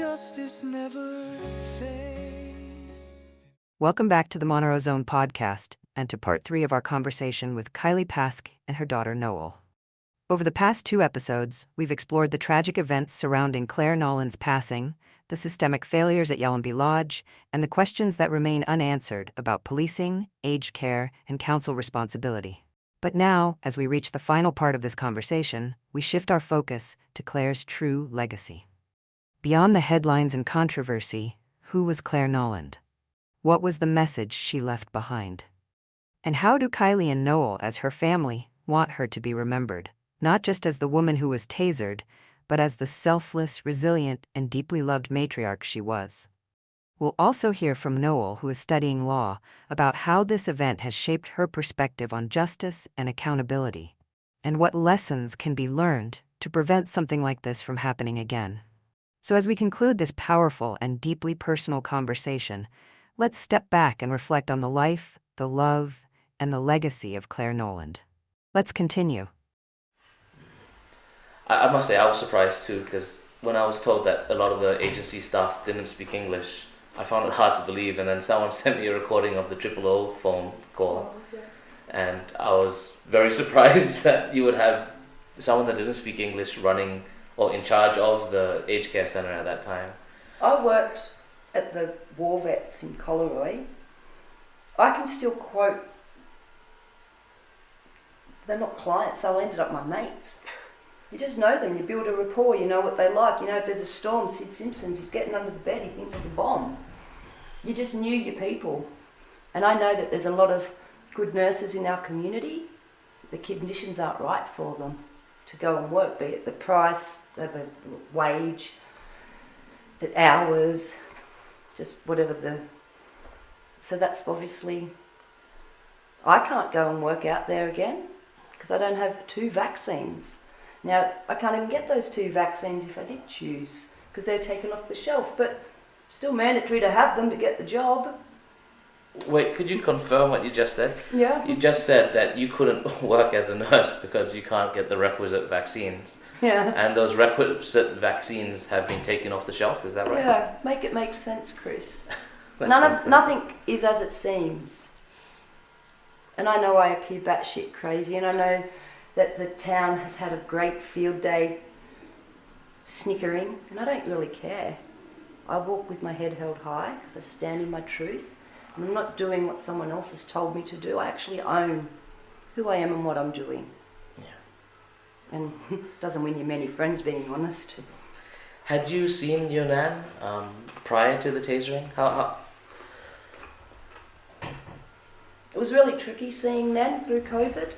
justice never fades. Welcome back to the Monaro Zone Podcast and to part 3 of our conversation with Kylie Paske and her daughter Nowell. Over the past 2 episodes, we've explored the tragic events surrounding Clare Nowland's passing, the systemic failures at Yallambee Lodge, and the questions that remain unanswered about policing, aged care, and council responsibility. But now, as we reach the final part of this conversation, we shift our focus to Clare's true legacy. Beyond the headlines and controversy, who was Clare Nowland? What was the message she left behind? And how do Kylie and Nowell, as her family, want her to be remembered, not just as the woman who was tasered, but as the selfless, resilient, and deeply loved matriarch she was? We'll also hear from Nowell, who is studying law, about how this event has shaped her perspective on justice and accountability, and what lessons can be learned to prevent something like this from happening again. So as we conclude this powerful and deeply personal conversation, let's step back and reflect on the life, the love, and the legacy of Clare Nowland. Let's continue. I must say I was surprised too, because when I was told that a lot of the agency staff didn't speak English, I found it hard to believe, and then someone sent me a recording of the 000 phone call, and I was very surprised that you would have someone that didn't speak English running or in charge of the aged care centre at that time. I worked at the War Vets in Collaroy. I can still quote, they're not clients, they'll ended up my mates. You just know them, you build a rapport, you know what they like. You know, if there's a storm, Sid Simpson's, he's getting under the bed, he thinks it's a bomb. You just knew your people. And I know that there's a lot of good nurses in our community. The conditions aren't right for them to go and work, be it the price, the wage, the hours, just whatever the... So that's obviously... I can't go and work out there again because I don't have 2 vaccines. Now, I can't even get those 2 vaccines if I did choose, because they're taken off the shelf, but still mandatory to have them to get the job. Wait, could you confirm what you just said? Yeah. You just said that you couldn't work as a nurse because you can't get the requisite vaccines. Yeah. And those requisite vaccines have been taken off the shelf, is that right? Yeah, make it make sense, Chris. Nothing is as it seems. And I know I appear batshit crazy, and I know that the town has had a great field day snickering, and I don't really care. I walk with my head held high because I stand in my truth, and I'm not doing what someone else has told me to do. I actually own who I am and what I'm doing. Yeah. And it doesn't win you many friends, being honest. Had you seen your nan prior to the tasering? How? It was really tricky seeing Nan through COVID.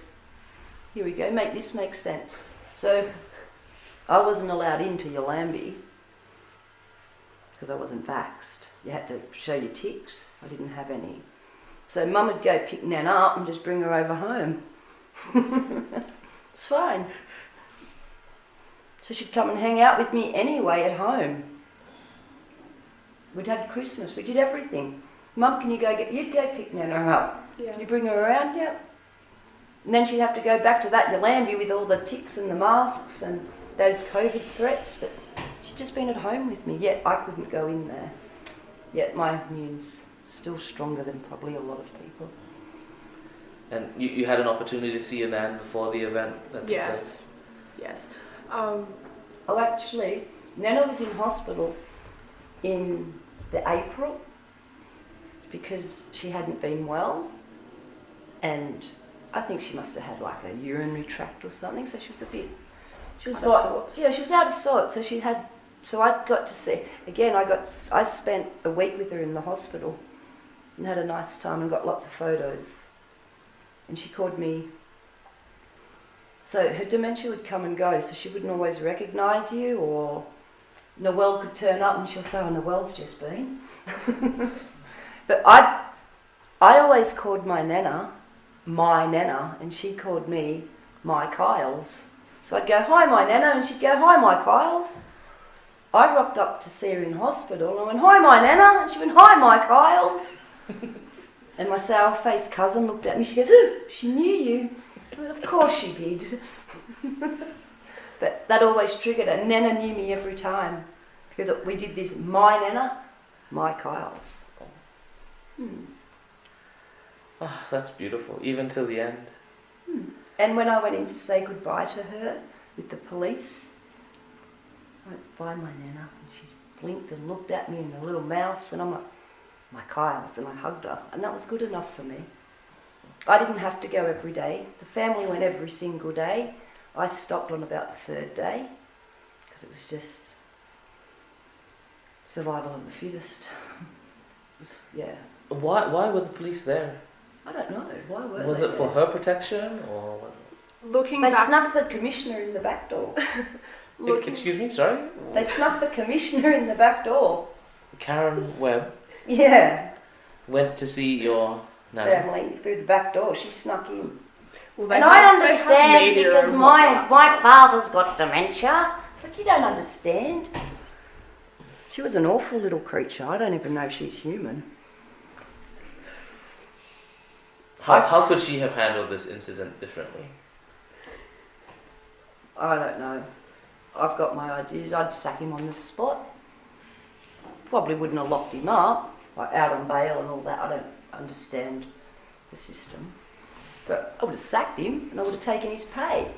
Here we go, this makes sense. So I wasn't allowed into Yallambee because I wasn't vaxxed. You had to show your ticks. I didn't have any. So Mum would go pick Nan up and just bring her over home. It's fine. So she'd come and hang out with me anyway at home. We'd had Christmas, we did everything. Mum, can you you'd go pick Nana up. Yeah. Can you bring her around? Yeah. And then she'd have to go back to that Yallambee with all the ticks and the masks and those COVID threats, but she'd just been at home with me, yet I couldn't go in there. Yet my immune's still stronger than probably a lot of people. And you had an opportunity to see your nan before the event that took place? Yes. Oh, actually, Nana was in hospital in the April because she hadn't been well, and I think she must have had like a urinary tract or something, so she was out of sorts. Yeah, she was out of sorts, so I got to see, again, I spent the week with her in the hospital and had a nice time and got lots of photos. And she called me, so her dementia would come and go, so she wouldn't always recognise you, or Nowell could turn up and she'll say, oh, Nowell's just been. But I always called my Nana, and she called me my Kyles. So I'd go, hi, my Nana, and she'd go, hi, my Kyles. I rocked up to see her in hospital and I went, hi, my Nana, and she went, hi, my Kyles. And my sour-faced cousin looked at me, she goes, oh, she knew you. I went, of course she did. But that always triggered her. Nana knew me every time Because we did this, my Nana, my Kyle's. Oh, that's beautiful, even till the end. And when I went in to say goodbye to her with the police, I went, bye, my Nana. And she blinked and looked at me in her little mouth, and I'm like, my Kyle's, and I hugged her. And that was good enough for me. I didn't have to go every day. The family went every single day. I stopped on about the third day, because it was just survival of the fittest. Yeah. Why were the police there? I don't know. Why were Was they it for there? her protection, or what? Looking They back, snuck the commissioner in the back door. Excuse me, sorry? They snuck the commissioner in the back door. Karen Webb Yeah. went to see your nana. Family through the back door. She snuck in. well, they And had- I they had understand media because and my whatnot. father's got dementia. It's like, you don't understand. She was an awful little creature. I don't even know if she's human. How could she have handled this incident differently? I don't know. I've got my ideas. I'd sack him on the spot. Probably wouldn't have locked him up, like out on bail and all that. I don't understand the system. But I would have sacked him and I would have taken his pay.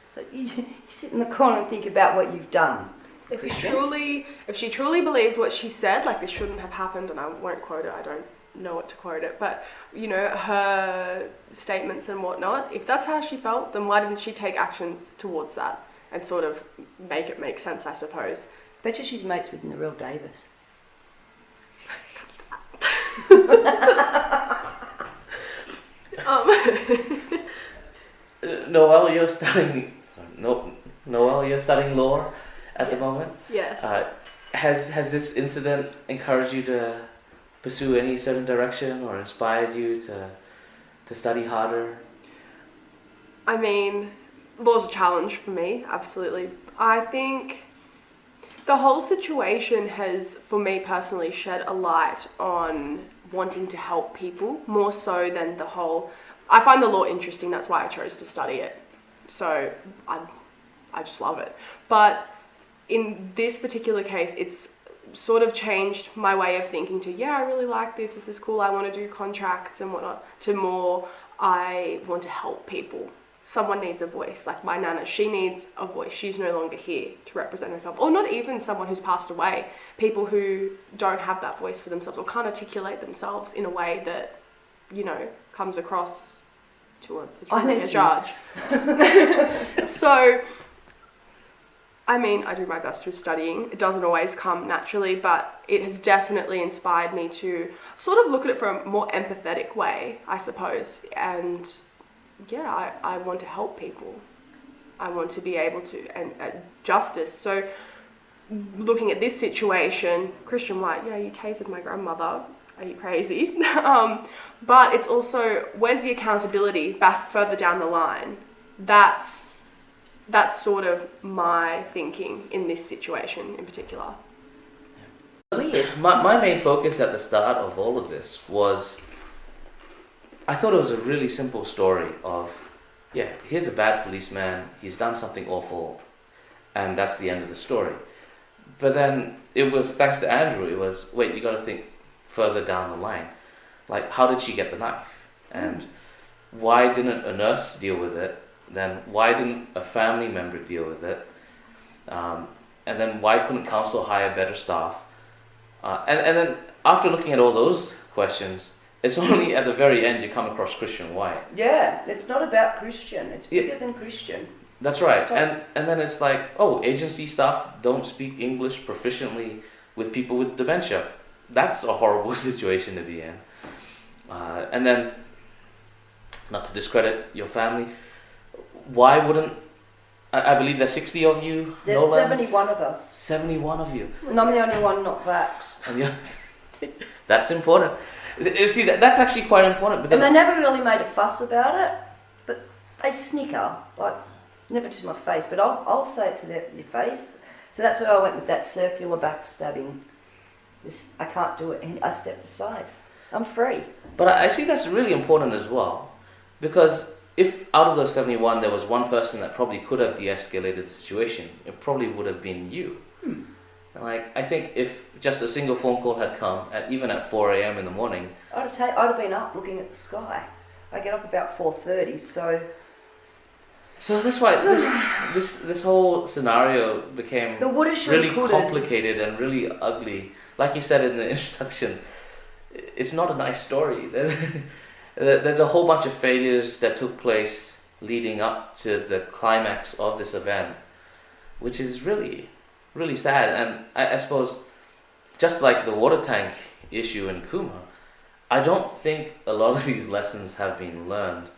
So you sit in the corner and think about what you've done. If Christian. she truly believed what she said, like this shouldn't have happened, and I won't quote it, I don't know what to quote it, but you know, her statements and whatnot, if that's how she felt, then why didn't she take actions towards that and sort of make it make sense, I suppose. Bet you she's mates with the real Davis. Nowell, you're studying. Nowell, you're studying law at the moment. Yes. Has this incident encouraged you to pursue any certain direction, or inspired you to study harder? I mean, law's a challenge for me, absolutely. I think the whole situation has, for me personally, shed a light on wanting to help people, more so than the whole... I find the law interesting, that's why I chose to study it. So I just love it. But in this particular case, it's sort of changed my way of thinking to, yeah, I really like this is cool, I want to do contracts and whatnot, to more, I want to help people. Someone needs a voice, like my nana, she needs a voice. She's no longer here to represent herself, or not even someone who's passed away, people who don't have that voice for themselves or can't articulate themselves in a way that, you know, comes across to a judge. So, I mean, I do my best with studying. It doesn't always come naturally, but it has definitely inspired me to sort of look at it from a more empathetic way, I suppose. And yeah, I want to help people. I want to be able to, and justice. So looking at this situation, Christian White, yeah, you tasered my grandmother. Are you crazy? But it's also, where's the accountability back further down the line? That's sort of my thinking in this situation in particular. Weird. My main focus at the start of all of this was, I thought it was a really simple story of, yeah, here's a bad policeman, he's done something awful, and that's the end of the story. But then it was, thanks to Andrew, it was, wait, you got to think further down the line. Like, how did she get the knife? And why didn't a nurse deal with it? Then why didn't a family member deal with it? And then why couldn't council hire better staff? And then after looking at all those questions, it's only at the very end you come across Christian White. Yeah, it's not about Christian. It's bigger than Christian. That's right. And then it's like, oh, agency staff don't speak English proficiently with people with dementia. That's a horrible situation to be in. And then, not to discredit your family, why wouldn't, I believe there's 60 of you? There's Nowlands? 71 of us. 71 of you. And I'm the only one not vaxxed. And that's important. You see, that's actually quite important because... And they never really made a fuss about it, but they snicker, like, never to my face, but I'll say it to your face. So that's where I went with that circular backstabbing. I can't do it, and I stepped aside. I'm free. But I see that's really important as well, because if out of those 71 there was one person that probably could have de-escalated the situation, it probably would have been you. Like, I think if just a single phone call had come, even at 4 a.m. in the morning, I'd have been up looking at the sky. I get up about 4:30, so that's why this whole scenario became the woulda, shoulda, really couldas. complicated and really ugly. Like you said in the introduction, it's not a nice story. There's a whole bunch of failures that took place leading up to the climax of this event, which is really, really sad. And I suppose, just like the water tank issue in Kuma, I don't think a lot of these lessons have been learned.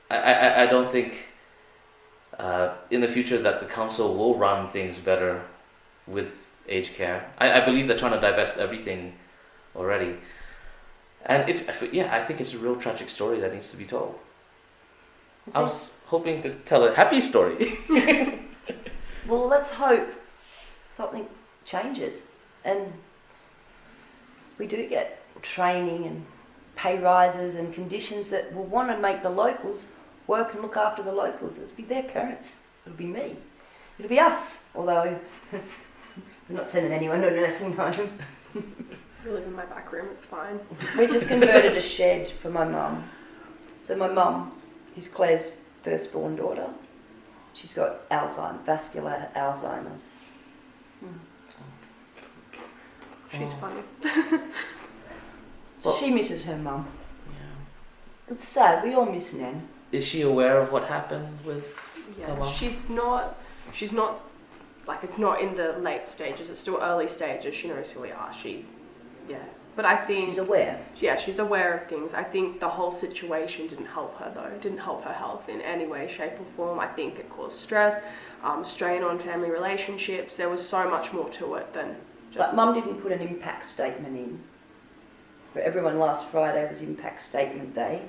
I don't think in the future that the council will run things better with aged care. I believe they're trying to divest everything already. And I think it's a real tragic story that needs to be told. I was hoping to tell a happy story. Well, let's hope something changes and we do get training and pay rises and conditions that will want to make the locals work and look after the locals. It'll be their parents. It'll be me. It'll be us. Although we're not sending anyone to a nursing home. I live in my back room, it's fine. We just converted a shed for my mum. So my mum is Claire's firstborn daughter. She's got vascular Alzheimer's. She's funny. So she misses her mum. Yeah. It's sad, we all miss Nan. Is she aware of what happened with her mum? She's not, like, it's not in the late stages, it's still early stages. She knows who we are, but I think... She's aware. Yeah, she's aware of things. I think the whole situation didn't help her though. It didn't help her health in any way, shape or form. I think it caused stress, strain on family relationships. There was so much more to it than just... But Mum didn't put an impact statement in. For everyone, last Friday was impact statement day.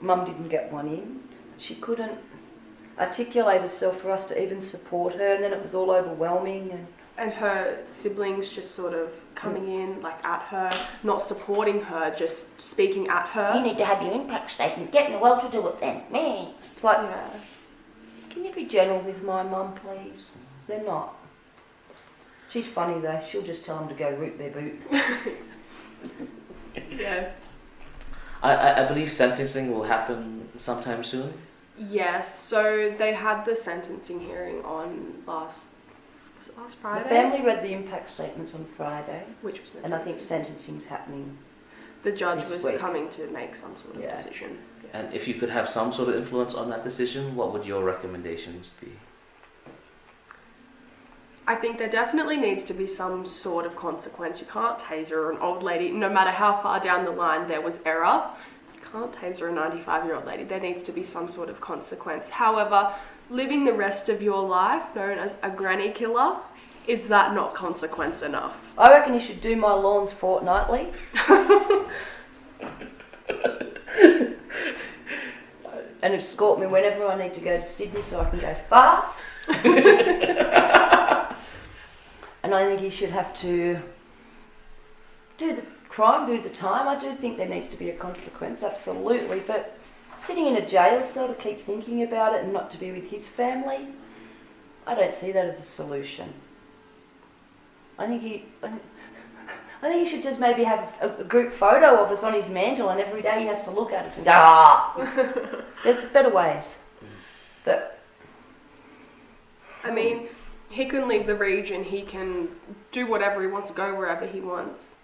Mum didn't get one in. She couldn't articulate herself for us to even support her, and then it was all overwhelming. And her siblings just sort of coming in, like, at her, not supporting her, just speaking at her. You need to have your impact statement. Get Nowell to do it then. Me. It's like, can you be gentle with my mum, please? They're not. She's funny though. She'll just tell them to go root their boot. Yeah. I believe sentencing will happen sometime soon. Yes, so they had the sentencing hearing on last Friday? The family read the impact statements on Friday, which was and I think sentencing's happening. The judge this was week. coming to make some sort of decision. Yeah. And if you could have some sort of influence on that decision, what would your recommendations be? I think there definitely needs to be some sort of consequence. You can't taser an old lady, no matter how far down the line there was error. You can't taser a 95-year-old lady. There needs to be some sort of consequence. However, living the rest of your life known as a granny killer, is that not consequence enough? I reckon you should do my lawns fortnightly. And escort me whenever I need to go to Sydney so I can go fast. And I think he should have to do the crime, do the time. I do think there needs to be a consequence, absolutely. But sitting in a jail cell to keep thinking about it and not to be with his family, I don't see that as a solution. I think he should just maybe have a group photo of us on his mantle, and every day he has to look at us and go, ah! There's better ways. But I mean, he can leave the region, he can do whatever he wants, go wherever he wants.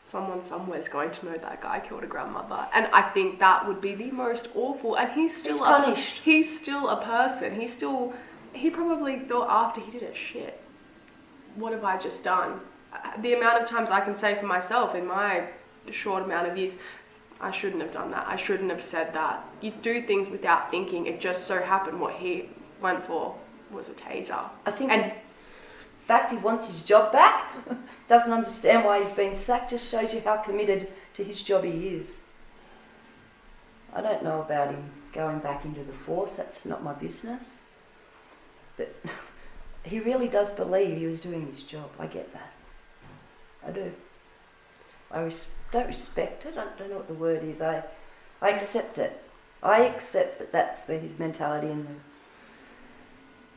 Someone somewhere's going to know that guy killed a grandmother, and I think that would be the most awful. And he's punished. He's still a person. He probably thought after he did it, shit, what have I just done? The amount of times I can say for myself in my short amount of years, I shouldn't have done that. I shouldn't have said that. You do things without thinking. It just so happened what he went for was a taser. I think the fact he wants his job back, doesn't understand why he's been sacked, just shows you how committed to his job he is. I don't know about him going back into the force, that's not my business. But he really does believe he was doing his job. I get that. I do. I don't respect it. I don't know what the word is. I accept it. I accept that that's where his mentality and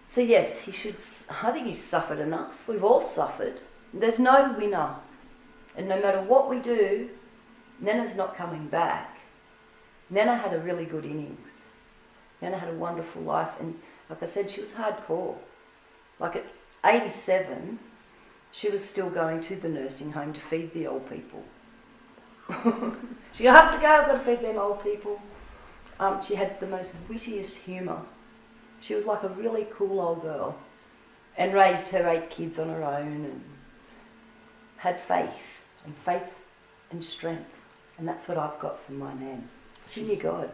so yes, he should. I think he's suffered enough. We've all suffered. There's no winner, and no matter what we do, Nana's not coming back. Nana had a really good innings. Nana had a wonderful life, and like I said, she was hardcore. Like at 87, she was still going to the nursing home to feed the old people. She goes, I have to go, I've got to feed them old people. She had the most wittiest humour. She was like a really cool old girl and raised her 8 kids on her own and had faith and strength. And that's what I've got from my nan. She knew God.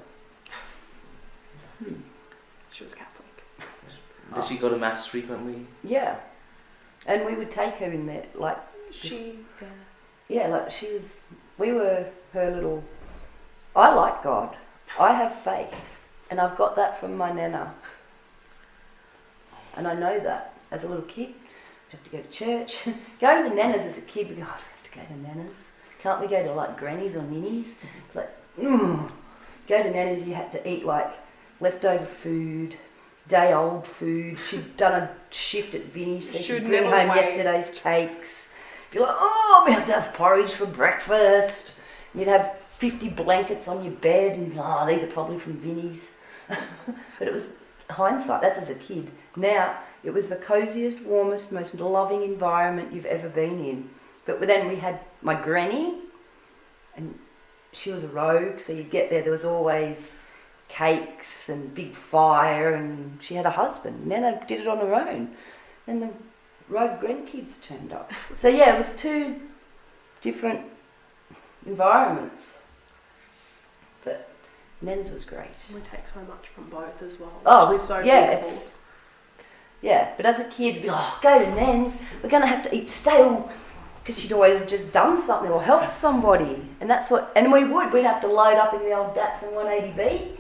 She was Catholic. Did she go to Mass frequently? Yeah. And we would take her in there, like... Yeah, like she was... We were her little... I like God. I have faith. And I've got that from my nana. And I know that. As a little kid, we have to go to church. Going to nanas as a kid, we go, oh, we have to go to nanas. Can't we go to like grannies or ninnies? Like, go to nanas, you had to eat like leftover food, day old food. She'd done a shift at Vinnie's, so she'd bring home yesterday's cakes. Be like, oh, we have to have porridge for breakfast. You'd have 50 blankets on your bed and oh, these are probably from Vinnie's. But it was hindsight, that's as a kid. Now, it was the cosiest, warmest, most loving environment you've ever been in. But then we had my granny, and she was a rogue, so you'd get there was always cakes and big fire, and she had a husband. Nana did it on her own. Then the rogue grandkids turned up. So yeah, it was 2 different environments. But Nan's was great. We take so much from both as well. Oh, so yeah, beautiful. But as a kid, be like, oh, go to Nan's, we're going to have to eat stale, because she'd always have just done something or helped somebody. And that's what, and we'd have to load up in the old Datsun 180B.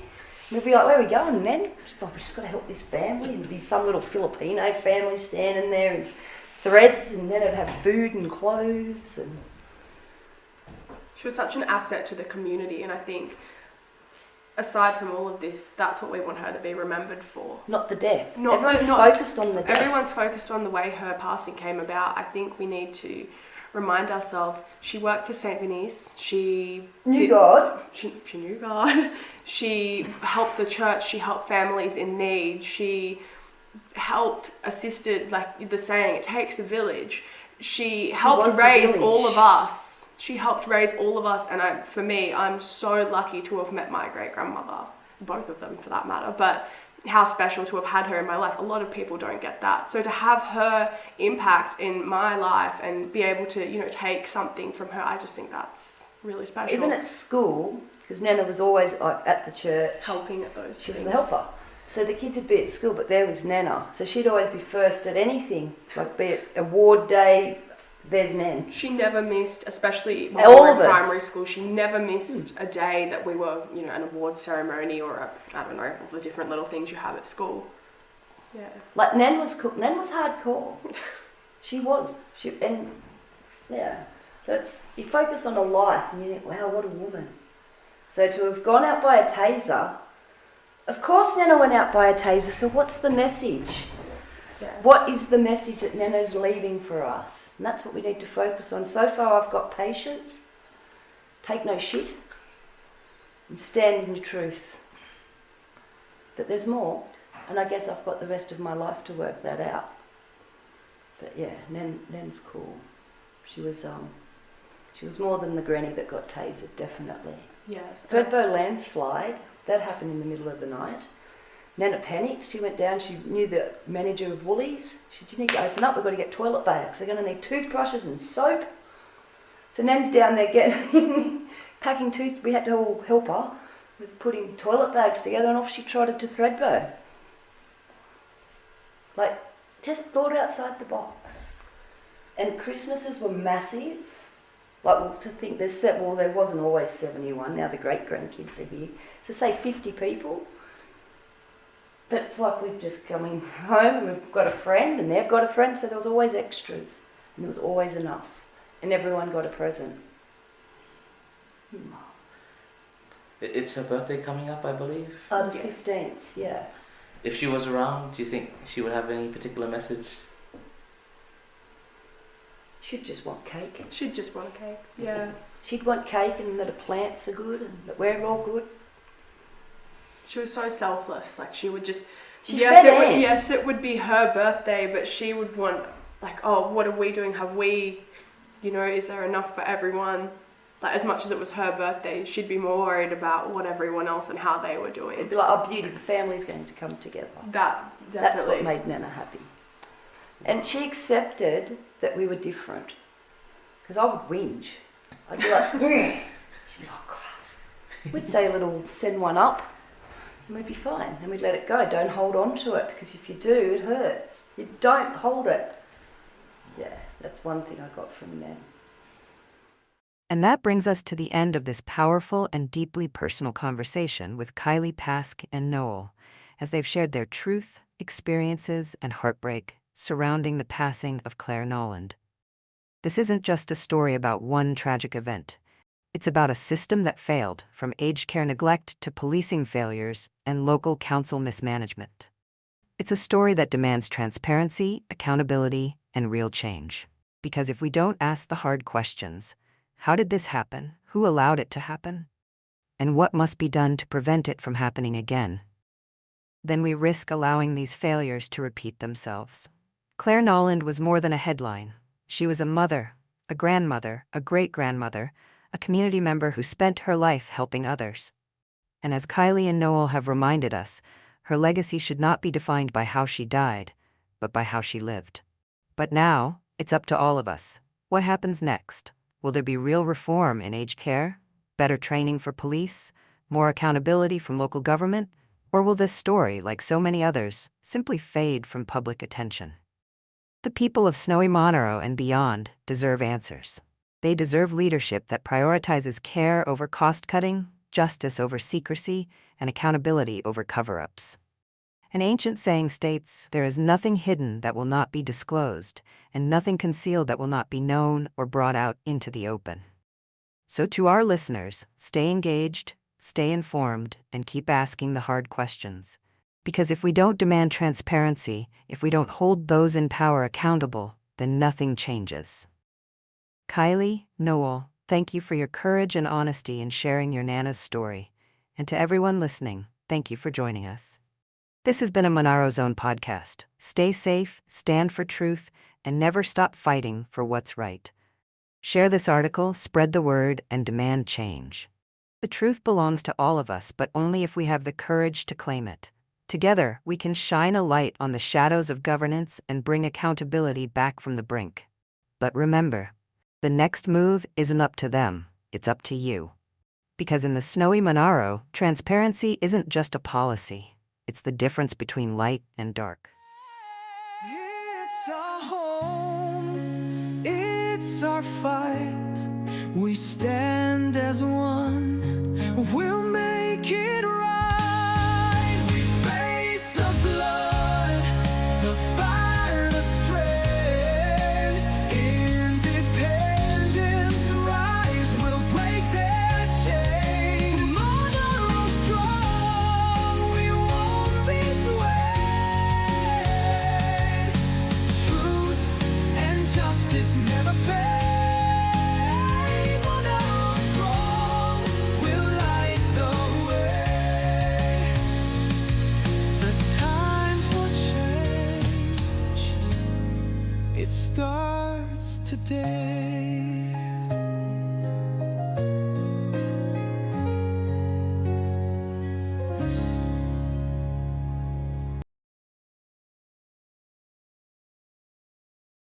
We'd be like, where are we going, Nan? Oh, we've just got to help this family. And there'd be some little Filipino family standing there in threads, and then it'd have food and clothes. And she was such an asset to the community, and I think aside from all of this, that's what we want her to be remembered for. Not the death. Everyone's focused on the death. Everyone's focused on the way her passing came about. I think we need to remind ourselves, she worked for St. Venice. She knew God. She knew God. She helped the church. She helped families in need. She assisted, like the saying, it takes a village. She helped raise all of us. She helped raise all of us, and I'm so lucky to have met my great-grandmother, both of them for that matter, but how special to have had her in my life. A lot of people don't get that. So to have her impact in my life and be able to, take something from her, I just think that's really special. Even at school, because Nana was always like at the church. Helping at those She was the helper. So the kids would be at school, but there was Nana. So she'd always be first at anything, like be it award day, there's Nan. She never missed, especially when we were in primary school, she never missed a day that we were, an award ceremony or all the different little things you have at school. Yeah. Like Nan was cool. Nan was hardcore. She was. So you focus on a life and you think, wow, what a woman. So to have gone out by a taser, of course Nana went out by a taser, so what's the message? Yeah. What is the message that Nana's leaving for us? And that's what we need to focus on. So far I've got patience, take no shit, and stand in your truth. But there's more, and I guess I've got the rest of my life to work that out. But yeah, Nan's cool. She was more than the granny that got tasered, definitely. Yes. Threadbow landslide, that happened in the middle of the night. Nana panicked. She went down. She knew the manager of Woolies. She said, you need to open up. We've got to get toilet bags. They're going to need toothbrushes and soap. So Nan's down there packing we had to all help her with putting toilet bags together, and off she trotted to Threadbow. Like, just thought outside the box. And Christmases were massive. Like, to think there wasn't always 71. Now the great-grandkids are here. So say 50 people. But it's like we're just coming home and we've got a friend and they've got a friend, so there was always extras and there was always enough and everyone got a present. It's her birthday coming up, I believe. The Yes. 15th, yeah. If she was around, do you think she would have any particular message? She'd just want cake. She'd just want a cake. Yeah. She'd want cake and that the plants are good and that we're all good. She was so selfless. Like she would just. She yes, fed it would, ants. yes, it would be her birthday, but she would want like, oh, what are we doing? Have we, is there enough for everyone? Like as much as it was her birthday, she'd be more worried about what everyone else and how they were doing. It'd be like, oh, beauty, the family's going to come together. That That's definitely. what made Nana happy. And she accepted that we were different. Because I would whinge. I'd be like, "Ugh." She'd be like, oh, class. We'd say a little, send one up, and we'd be fine. And we'd let it go. Don't hold on to it, because if you do, it hurts. You don't hold it. Yeah, that's one thing I got from Nan. And that brings us to the end of this powerful and deeply personal conversation with Kylie Paske and Nowell, as they've shared their truth, experiences, and heartbreak surrounding the passing of Clare Nowland. This isn't just a story about one tragic event. It's about a system that failed, from aged care neglect to policing failures and local council mismanagement. It's a story that demands transparency, accountability, and real change. Because if we don't ask the hard questions, how did this happen? Who allowed it to happen? And what must be done to prevent it from happening again? Then we risk allowing these failures to repeat themselves. Clare Nowland was more than a headline. She was a mother, a grandmother, a great-grandmother, a community member who spent her life helping others. And as Kylie and Nowell have reminded us, her legacy should not be defined by how she died, but by how she lived. But now, it's up to all of us. What happens next? Will there be real reform in aged care? Better training for police? More accountability from local government? Or will this story, like so many others, simply fade from public attention? The people of snowy Monaro and beyond deserve answers. They deserve leadership that prioritizes care over cost-cutting, justice over secrecy, and accountability over cover-ups. An ancient saying states, "There is nothing hidden that will not be disclosed, and nothing concealed that will not be known or brought out into the open." So to our listeners, stay engaged, stay informed, and keep asking the hard questions. Because if we don't demand transparency, if we don't hold those in power accountable, then nothing changes. Kylie, Nowell, thank you for your courage and honesty in sharing your Nana's story. And to everyone listening, thank you for joining us. This has been a Monaro Zone Podcast. Stay safe, stand for truth, and never stop fighting for what's right. Share this article, spread the word, and demand change. The truth belongs to all of us, but only if we have the courage to claim it. Together, we can shine a light on the shadows of governance and bring accountability back from the brink. But remember, the next move isn't up to them, it's up to you. Because in the snowy Monaro, transparency isn't just a policy. It's the difference between light and dark. It's our home, it's our fight. We stand as one, we'll make it right. We face the blood, the fire, the strength. Independence rise, we'll break their chain. Monaro strong, we won't be swayed. Truth and justice never fade. Monaro strong, we'll light the way. The time for change, it starts today.